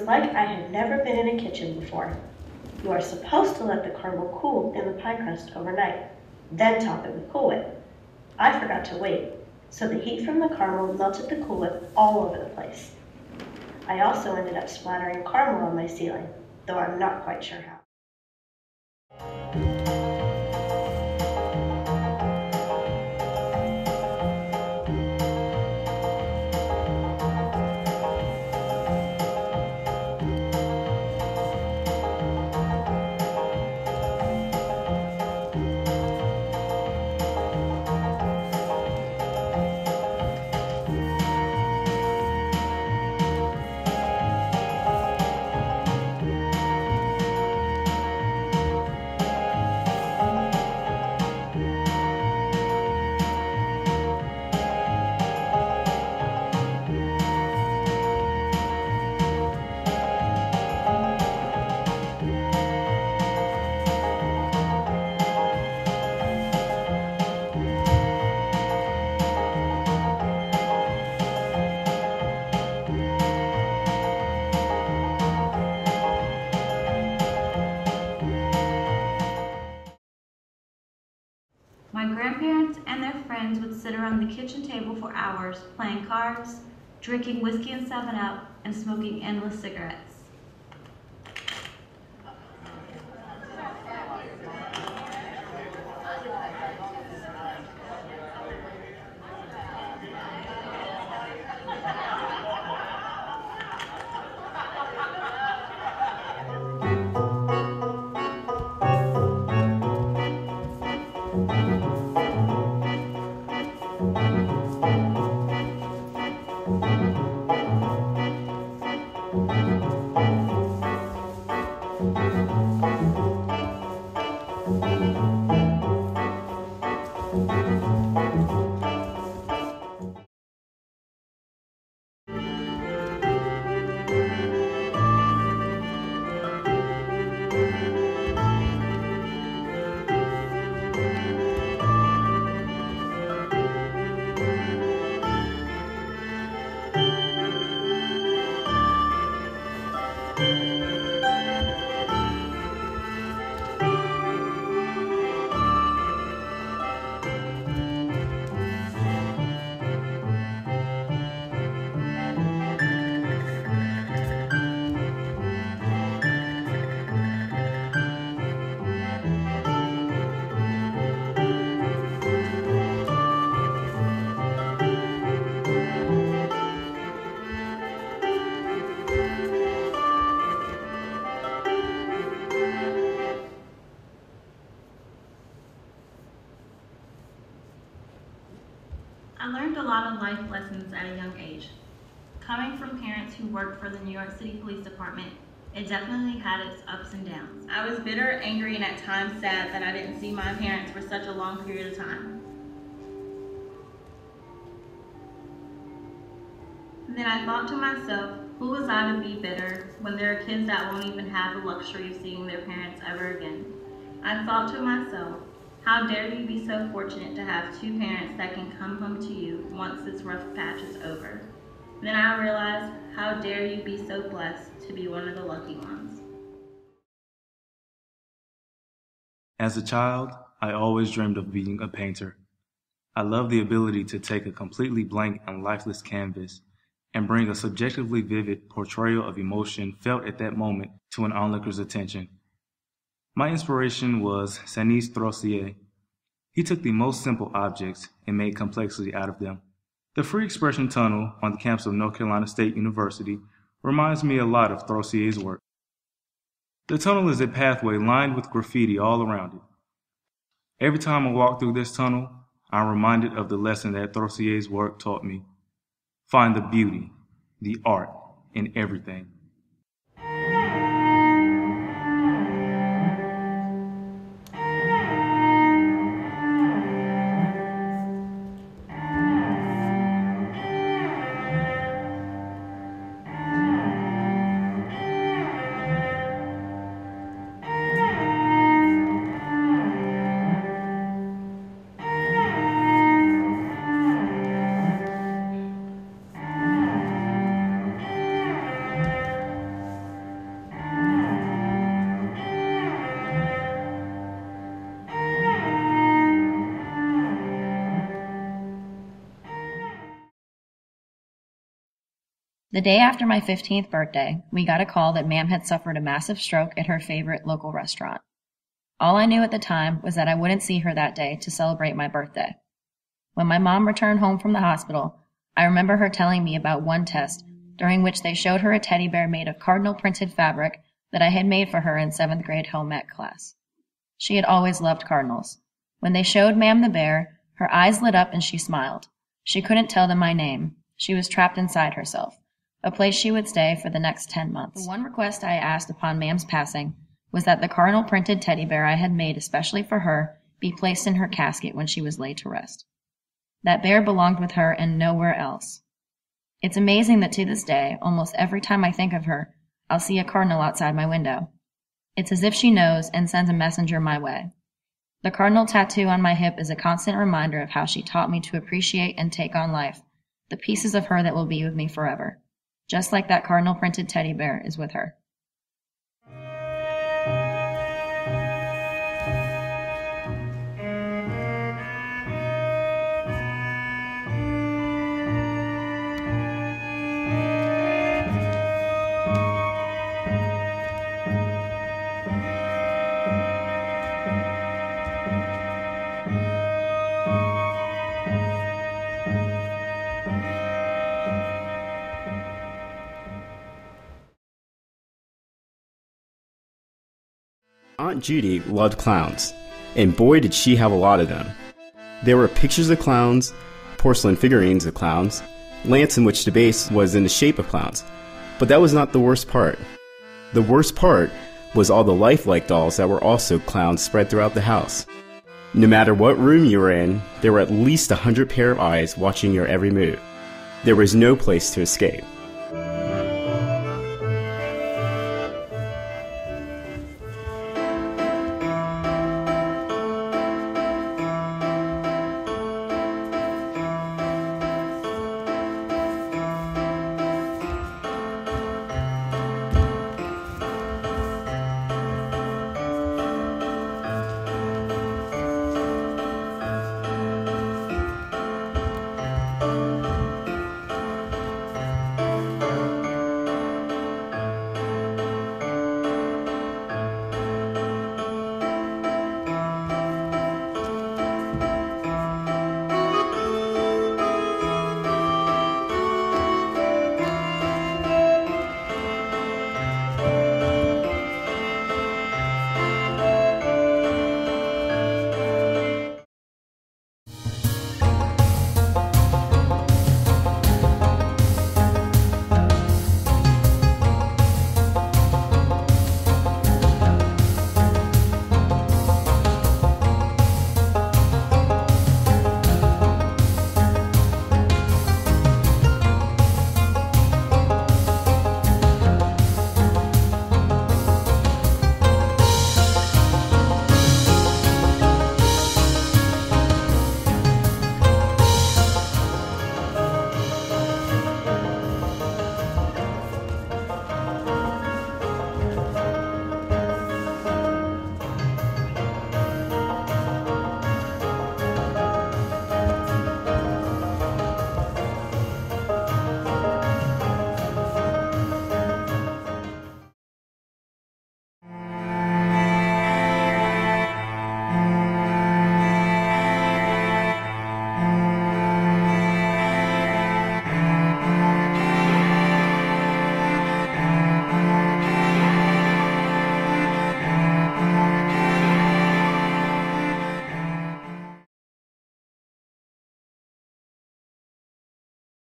like I had never been in a kitchen before. You are supposed to let the caramel cool in the pie crust overnight, then top it with Cool Whip. I forgot to wait, so the heat from the caramel melted the Cool Whip all over the place. I also ended up splattering caramel on my ceiling, though I'm not quite sure how. My grandparents and their friends would sit around the kitchen table for hours, playing cards, drinking whiskey and 7-Up, and smoking endless cigarettes. I learned a lot of life lessons at a young age. Coming from parents who worked for the New York City Police Department, it definitely had its ups and downs. I was bitter, angry, and at times sad that I didn't see my parents for such a long period of time. Then I thought to myself, who was I to be bitter when there are kids that won't even have the luxury of seeing their parents ever again? I thought to myself, how dare you be so fortunate to have two parents that can come home to you once this rough patch is over. Then I realized, how dare you be so blessed to be one of the lucky ones. As a child, I always dreamed of being a painter. I loved the ability to take a completely blank and lifeless canvas and bring a subjectively vivid portrayal of emotion felt at that moment to an onlooker's attention. My inspiration was Sanis Throssier. He took the most simple objects and made complexity out of them. The Free Expression Tunnel on the campus of North Carolina State University reminds me a lot of Throssier's work. The tunnel is a pathway lined with graffiti all around it. Every time I walk through this tunnel, I'm reminded of the lesson that Throssier's work taught me. Find the beauty, the art, in everything. The day after my 15th birthday, we got a call that Ma'am had suffered a massive stroke at her favorite local restaurant. All I knew at the time was that I wouldn't see her that day to celebrate my birthday. When my mom returned home from the hospital, I remember her telling me about one test during which they showed her a teddy bear made of cardinal printed fabric that I had made for her in 7th grade home ec class. She had always loved cardinals. When they showed Ma'am the bear, her eyes lit up and she smiled. She couldn't tell them my name. She was trapped inside herself, a place she would stay for the next 10 months. The one request I asked upon Ma'am's passing was that the cardinal printed teddy bear I had made especially for her be placed in her casket when she was laid to rest. That bear belonged with her and nowhere else. It's amazing that to this day, almost every time I think of her, I'll see a cardinal outside my window. It's as if she knows and sends a messenger my way. The cardinal tattoo on my hip is a constant reminder of how she taught me to appreciate and take on life, the pieces of her that will be with me forever, just like that cardinal printed teddy bear is with her. Aunt Judy loved clowns, and boy did she have a lot of them. There were pictures of clowns, porcelain figurines of clowns, lamps in which the base was in the shape of clowns. But that was not the worst part. The worst part was all the lifelike dolls that were also clowns spread throughout the house. No matter what room you were in, there were at least 100 pair of eyes watching your every move. There was no place to escape.